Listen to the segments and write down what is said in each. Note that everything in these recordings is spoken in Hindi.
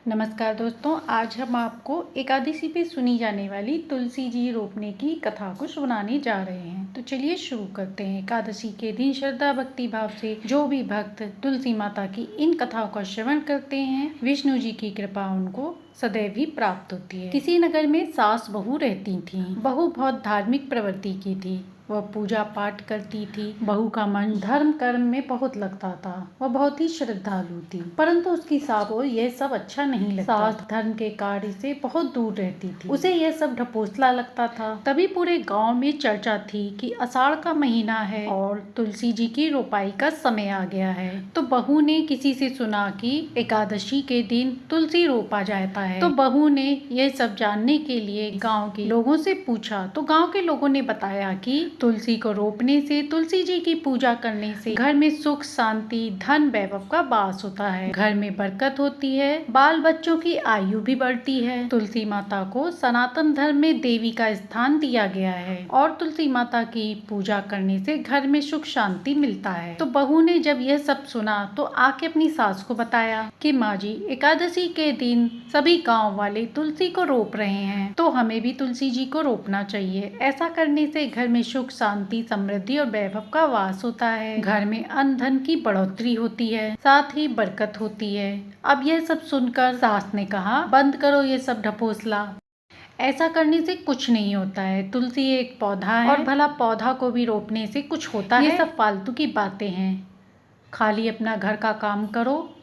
नमस्कार दोस्तों, आज हम आपको एकादशी पे सुनी जाने वाली तुलसी जी रोपने की कथा को सुनाने जा रहे हैं। तो चलिए शुरू करते हैं। एकादशी के दिन श्रद्धा भक्ति भाव से जो भी भक्त तुलसी माता की इन कथाओं का श्रवण करते हैं, विष्णु जी की कृपा उनको सदैव ही प्राप्त होती है। किसी नगर में सास बहू रहती थीं। बहू बहुत धार्मिक प्रवृत्ति की थी। वह पूजा पाठ करती थी। बहू का मन धर्म कर्म में बहुत लगता था। वह बहुत ही श्रद्धालु थी, परंतु उसकी सास को यह सब अच्छा नहीं लगता। सास धर्म के कार्य से बहुत दूर रहती थी। उसे यह सब ढपोसला लगता था। तभी पूरे गांव में चर्चा थी कि आषाढ़ का महीना है और तुलसी जी की रोपाई का समय आ गया है। तो बहू ने किसी से सुना कि एकादशी के दिन तुलसी रोपा जाता है। तो बहू ने यह सब जानने के लिए गाँव के लोगों से पूछा। तो गाँव के लोगों ने बताया कि तुलसी को रोपने से, तुलसी जी की पूजा करने से घर में सुख शांति धन वैभव का वास होता है। घर में बरकत होती है, बाल बच्चों की आयु भी बढ़ती है। तुलसी माता को सनातन धर्म में देवी का स्थान दिया गया है और तुलसी माता की पूजा करने से घर में सुख शांति मिलता है। तो बहू ने जब यह सब सुना तो आके अपनी सास को बताया कि माँ जी, एकादशी के दिन सभी गाँव वाले तुलसी को रोप रहे हैं, तो हमें भी तुलसी जी को रोपना चाहिए। ऐसा करने से घर में सुख शांति समृद्धि और वैभव का वास होता है। घर में अन्न धन की बढ़ोतरी होती है, साथ ही बरकत होती है। अब यह सब सुनकर सास ने कहा, बंद करो ये सब ढपोसला। ऐसा करने से कुछ नहीं होता है। तुलसी एक पौधा है और भला पौधा को भी रोपने से कुछ होता है? ये सब फालतू की बातें हैं। खाली अपना घर का काम करो,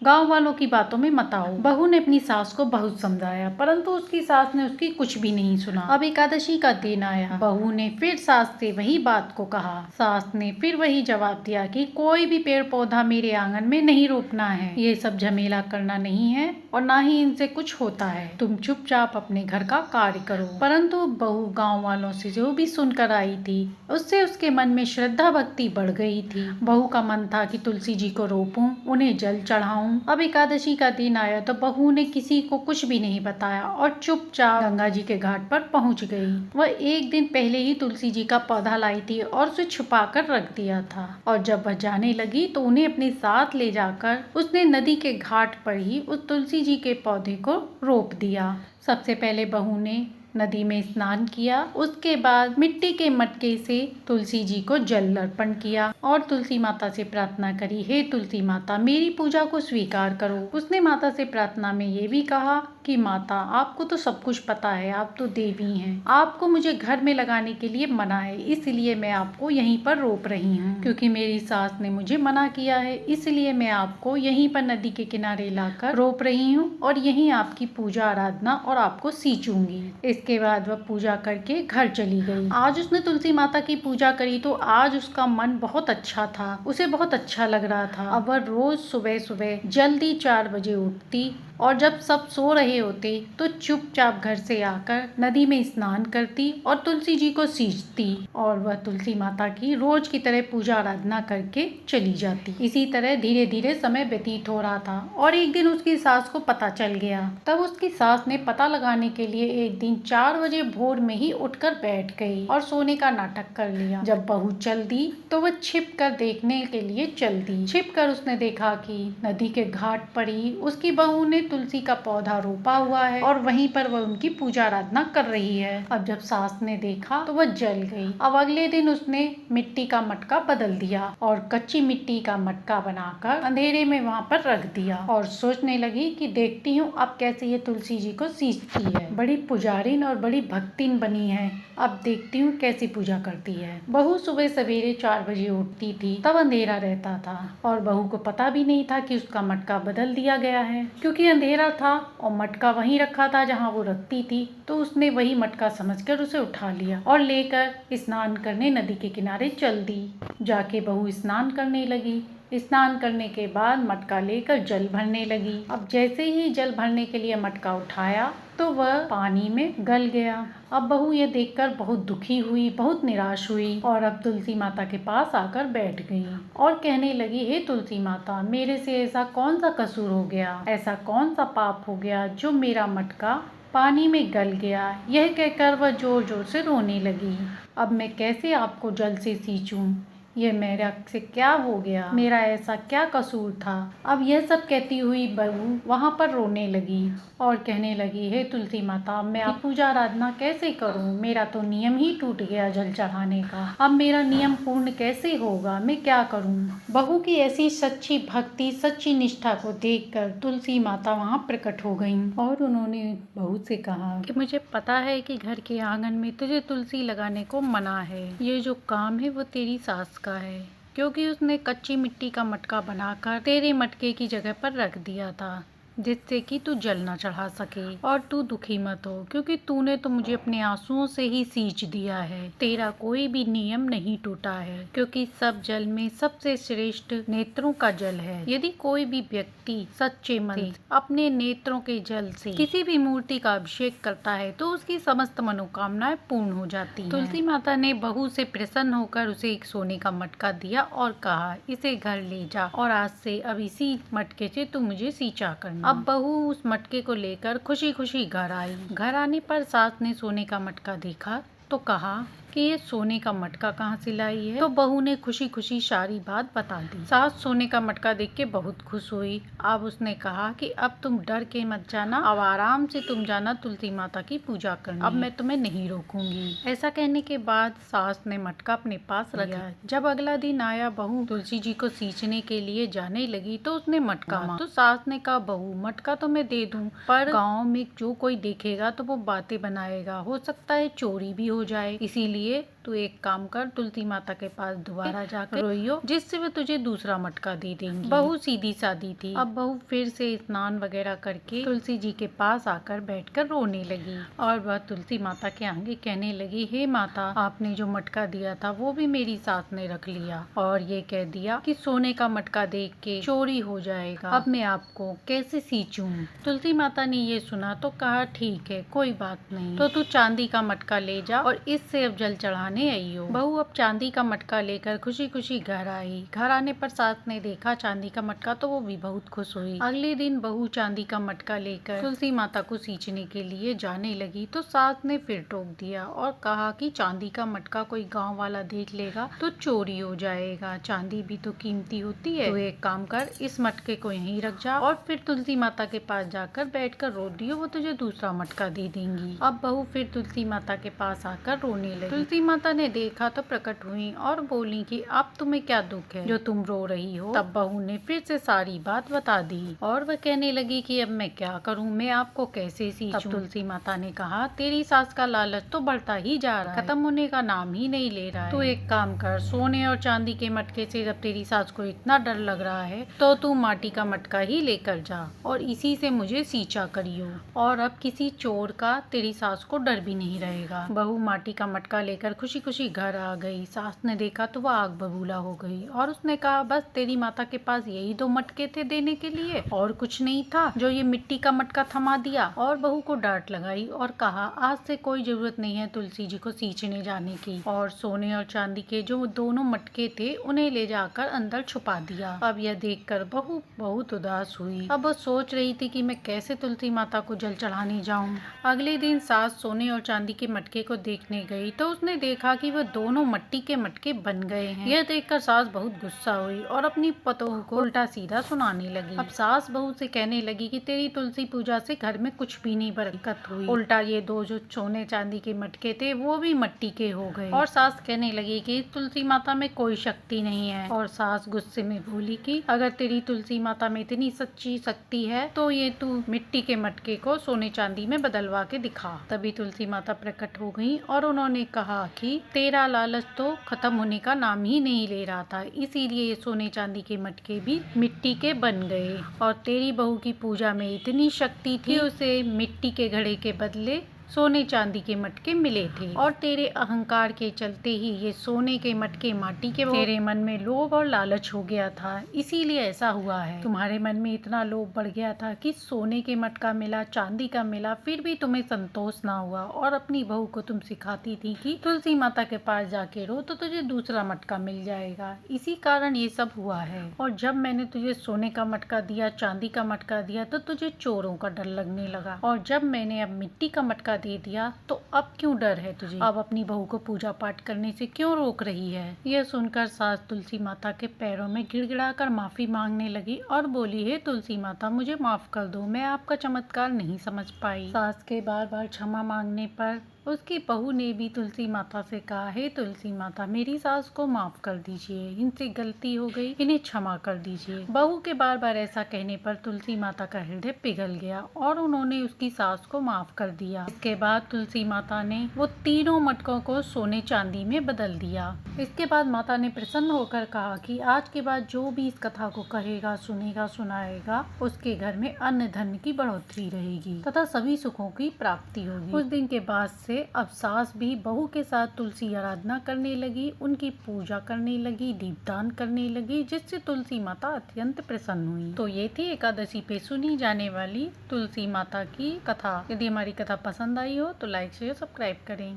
गांव वालों की बातों में मत आओ। बहू ने अपनी सास को बहुत समझाया, परंतु उसकी सास ने उसकी कुछ भी नहीं सुना। अब एकादशी का दिन आया। बहू ने फिर सास से वही बात को कहा। सास ने फिर वही जवाब दिया कि कोई भी पेड़ पौधा मेरे आंगन में नहीं रोपना है। ये सब झमेला करना नहीं है और ना ही इनसे कुछ होता है। तुम चुपचाप अपने घर का कार्य करो। परंतु बहू गाँव वालों से जो भी सुनकर आई थी, उससे उसके मन में श्रद्धा भक्ति बढ़ गई थी। बहू का मन था कि तुलसी जी को रोपूं, उन्हें जल चढ़ाऊं। अब एकादशी का दिन आया तो बहू ने किसी को कुछ भी नहीं बताया और चुपचाप गंगा जी के घाट पर पहुंच गई। वह एक दिन पहले ही तुलसी जी का पौधा लाई थी और उसे छुपा कर रख दिया था। और जब वह जाने लगी तो उन्हें अपने साथ ले जाकर उसने नदी के घाट पर ही उस तुलसी जी के पौधे को रोप दिया। सबसे पहले बहू ने नदी में स्नान किया, उसके बाद मिट्टी के मटके से तुलसी जी को जल अर्पण किया और तुलसी माता से प्रार्थना करी, हे तुलसी माता, मेरी पूजा को स्वीकार करो। उसने माता से प्रार्थना में ये भी कहा कि माता, आपको तो सब कुछ पता है, आप तो देवी हैं, आपको मुझे घर में लगाने के लिए मना है, इसलिए मैं आपको यहीं पर रोप रही हूँ। क्योंकि मेरी सास ने मुझे मना किया है, इसलिए मैं आपको यहीं पर नदी के किनारे लाकर रोप रही हूँ और यहीं आपकी पूजा आराधना और आपको सींचूंगी। इसके बाद वह पूजा करके घर चली गई। आज उसने तुलसी माता की पूजा करी तो आज उसका मन बहुत अच्छा था, उसे बहुत अच्छा लग रहा था। अब वह रोज सुबह सुबह जल्दी 4 बजे उठती और जब सब सो रहे होते तो चुपचाप घर से आकर नदी में स्नान करती और तुलसी जी को सींचती और वह तुलसी माता की रोज की तरह पूजा आराधना करके चली जाती। इसी तरह धीरे धीरे समय व्यतीत हो रहा था और एक दिन उसकी सास को पता चल गया। तब उसकी सास ने पता लगाने के लिए एक दिन 4 बजे भोर में ही उठकर बैठ गई और सोने का नाटक कर लिया। जब बहू चल दी तो वह छिप कर देखने के लिए चल दी। छिप कर उसने देखा कि नदी के घाट पर ही उसकी बहू ने तुलसी का पौधा रोपा हुआ है और वहीं पर वह उनकी पूजा आराधना कर रही है। अब जब सास ने देखा तो वह जल गई। अब अगले दिन उसने मिट्टी का मटका बदल दिया और कच्ची मिट्टी का मटका बनाकर अंधेरे में वहाँ पर रख दिया और सोचने लगी कि देखती हूँ अब कैसे ये तुलसी जी को सींचती है। बड़ी पुजारिन और बड़ी भक्तिन बनी है, अब देखती हूँ कैसी पूजा करती है। बहू सुबह सवेरे 4 बजे उठती थी, तब अंधेरा रहता था और बहू को पता भी नहीं था कि उसका मटका बदल दिया गया है। क्योंकि अंधेरा था और मटका वहीं रखा था जहां वो रखती थी, तो उसने वही मटका समझकर उसे उठा लिया और लेकर स्नान करने नदी के किनारे चल दी। जाके बहू स्नान करने लगी। स्नान करने के बाद मटका लेकर जल भरने लगी। अब जैसे ही जल भरने के लिए मटका उठाया तो वह पानी में गल गया। अब बहू ये देखकर बहुत दुखी हुई, बहुत निराश हुई और अब तुलसी माता के पास आकर बैठ गई और कहने लगी, हे तुलसी माता, मेरे से ऐसा कौन सा कसूर हो गया, ऐसा कौन सा पाप हो गया जो मेरा मटका पानी में गल गया। यह कहकर वह जोर जोर से रोने लगी। अब मैं कैसे आपको जल से सींचूं, ये मेरा से क्या हो गया, मेरा ऐसा क्या कसूर था। अब यह सब कहती हुई बहू वहाँ पर रोने लगी और कहने लगी, हे तुलसी माता, मैं आप पूजा आराधना कैसे करूं, मेरा तो नियम ही टूट गया जल चढ़ाने का। अब मेरा नियम पूर्ण कैसे होगा, मैं क्या करूं। बहू की ऐसी सच्ची भक्ति, सच्ची निष्ठा को देखकर तुलसी माता वहाँ प्रकट हो गईं और उन्होंने बहू से कहा कि मुझे पता है कि घर के आंगन में तुझे तुलसी लगाने को मना है। ये जो काम है वो तेरी सास का है, क्योंकि उसने कच्ची मिट्टी का मटका बनाकर तेरे मटके की जगह पर रख दिया था, जिससे कि तू जल न चढ़ा सके। और तू दुखी मत हो, क्योंकि तूने तो मुझे अपने आंसुओं से ही सींच दिया है। तेरा कोई भी नियम नहीं टूटा है, क्योंकि सब जल में सबसे श्रेष्ठ नेत्रों का जल है। यदि कोई भी व्यक्ति सच्चे मन से अपने नेत्रों के जल से किसी भी मूर्ति का अभिषेक करता है तो उसकी समस्त मनोकामनाएं पूर्ण हो जाती हैं। तुलसी माता ने बहू से प्रसन्न होकर उसे एक सोने का मटका दिया और कहा, इसे घर ले जा और आज से अब इसी मटके से तू मुझे सींचा करना। अब बहू उस मटके को लेकर खुशी खुशी घर आई। घर आने पर सास ने सोने का मटका देखा तो कहा कि ये सोने का मटका कहाँ से लाई है। तो बहू ने खुशी खुशी सारी बात बता दी। सास सोने का मटका देख के बहुत खुश हुई। अब उसने कहा कि अब तुम डर के मत जाना, अब आराम से तुम जाना तुलसी माता की पूजा करने, अब मैं तुम्हें नहीं रोकूंगी। ऐसा कहने के बाद सास ने मटका अपने पास रखा। जब अगला दिन आया, बहू तुलसी जी को सींचने के लिए जाने लगी तो उसने मटका मांगा। तो सास ने कहा, बहू मटका तो मैं दे दूं, पर गाँव में जो कोई देखेगा तो वो बातें बनाएगा, हो सकता है चोरी भी हो जाए, इसीलिए तू एक काम कर, तुलसी माता के पास दोबारा जाकर रोइयो, जिससे वो तुझे दूसरा मटका दे देंगी। बहू सीधी सादी थी। अब बहू फिर से स्नान वगैरह करके तुलसी जी के पास आकर बैठकर रोने लगी और वह तुलसी माता के आगे कहने लगी, हे माता, आपने जो मटका दिया था वो भी मेरी सास ने रख लिया और ये कह दिया कि सोने का मटका देख के चोरी हो जाएगा, अब मैं आपको कैसे सींचूं। तुलसी माता ने ये सुना तो कहा, ठीक है, कोई बात नहीं, तो तू चांदी का मटका ले जा और इससे अब जल चढ़ाने आई हो। बहू अब चांदी का मटका लेकर खुशी खुशी घर आई। घर आने पर सास ने देखा चांदी का मटका तो वो भी बहुत खुश हुई। अगले दिन बहू चांदी का मटका लेकर तुलसी माता को सींचने के लिए जाने लगी तो सास ने फिर टोक दिया और कहा कि चांदी का मटका कोई गांव वाला देख लेगा तो चोरी हो जाएगा, चांदी भी तो कीमती होती है, तो एक काम कर, इस मटके को यहीं रख जा और फिर तुलसी माता के पास जाकर बैठकर रो दियो, वो तुझे दूसरा मटका दे देंगी। अब बहू फिर तुलसी माता के पास आकर रोने लगी। तुलसी माता ने देखा तो प्रकट हुई और बोली कि अब तुम्हें क्या दुख है जो तुम रो रही हो। तब बहू ने फिर से सारी बात बता दी और वह कहने लगी कि अब मैं क्या करूं, मैं आपको कैसे सींचूं। तब तुलसी माता ने कहा, तेरी सास का लालच तो बढ़ता ही जा रहा है, खत्म होने का नाम ही नहीं ले रहा है। तू एक काम कर, सोने और चांदी के मटके से जब तेरी सास को इतना डर लग रहा है तो तू माटी का मटका ही लेकर जा और इसी से मुझे सींचा करियो, और अब किसी चोर का तेरी सास को डर भी नहीं रहेगा। बहू माटी का मटका लेकर खुशी खुशी घर आ गई। सास ने देखा तो वह आग बबूला हो गई और उसने कहा, बस तेरी माता के पास यही दो मटके थे देने के लिए और कुछ नहीं था जो ये मिट्टी का मटका थमा दिया। और बहू को डांट लगाई और कहा, आज से कोई जरूरत नहीं है तुलसी जी को सींचने जाने की, और सोने और चांदी के जो दोनों मटके थे उन्हें ले जाकर अंदर छुपा दिया। अब यह देखकर बहू बहुत उदास हुई। अब वो सोच रही थी कि मैं कैसे तुलसी माता को जल चढ़ाने जाऊं। अगले दिन सास सोने और चांदी के मटके को देखने गई तो उसने देखा कि वह दोनों मट्टी के मटके बन गए हैं। यह देखकर सास बहुत गुस्सा हुई और अपनी पतोह को उल्टा सीधा सुनाने लगी। अब सास बहू से कहने लगी कि तेरी तुलसी पूजा से घर में कुछ भी नहीं बरकत हुई, उल्टा ये दो जो सोने चांदी के मटके थे वो भी मट्टी के हो गए। और सास कहने लगी कि तुलसी माता में कोई शक्ति नहीं है। और सास गुस्से में बोली कि अगर तेरी तुलसी माता में इतनी सच्ची शक्ति है तो ये तू मिट्टी के मटके को सोने चांदी में बदलवा के दिखा। तभी तुलसी माता प्रकट हो गई और उन्होंने कहा कि तेरा लालच तो खत्म होने का नाम ही नहीं ले रहा था, इसीलिए ये सोने चांदी के मटके भी मिट्टी के बन गए, और तेरी बहू की पूजा में इतनी शक्ति थी उसे मिट्टी के घड़े के बदले सोने चांदी के मटके मिले थे, और तेरे अहंकार के चलते ही ये सोने के मटके माटी के, तेरे मन में लोभ और लालच हो गया था, इसीलिए ऐसा हुआ है। तुम्हारे मन में इतना लोभ बढ़ गया था कि सोने के मटका मिला, चांदी का मिला, फिर भी तुम्हें संतोष ना हुआ, और अपनी बहू को तुम सिखाती थी कि तुलसी माता के पास जाके रो तो तुझे दूसरा मटका मिल जाएगा, इसी कारण ये सब हुआ है। और जब मैंने तुझे सोने का मटका दिया, चांदी का मटका दिया, तो तुझे चोरों का डर लगने लगा, और जब मैंने अब मिट्टी का मटका का दे दिया, तो अब क्यों डर है तुझे? अब अपनी बहू को पूजा पाठ करने से क्यों रोक रही है? यह सुनकर सास तुलसी माता के पैरों में गिड़गिड़ाकर माफी मांगने लगी और बोली, हे तुलसी माता, मुझे माफ कर दो, मैं आपका चमत्कार नहीं समझ पाई। सास के बार बार क्षमा मांगने पर उसकी बहू ने भी तुलसी माता से कहा, हे तुलसी माता, मेरी सास को माफ कर दीजिए, इनसे गलती हो गई, इन्हें क्षमा कर दीजिए। बहू के बार बार ऐसा कहने पर तुलसी माता का हृदय पिघल गया और उन्होंने उसकी सास को माफ कर दिया। इसके बाद तुलसी माता ने वो तीनों मटकों को सोने चांदी में बदल दिया। इसके बाद माता ने प्रसन्न होकर कहा कि आज के बाद जो भी इस कथा को कहेगा, सुनेगा, सुनाएगा, उसके घर में अन्न धन की बढ़ोतरी रहेगी तथा सभी सुखों की प्राप्ति होगी। उस दिन के बाद से अब सास भी बहू के साथ तुलसी आराधना करने लगी, उनकी पूजा करने लगी, दीपदान करने लगी, जिससे तुलसी माता अत्यंत प्रसन्न हुई। तो ये थी एकादशी पे सुनी जाने वाली तुलसी माता की कथा। यदि हमारी कथा पसंद आई हो तो लाइक शेयर सब्सक्राइब करें।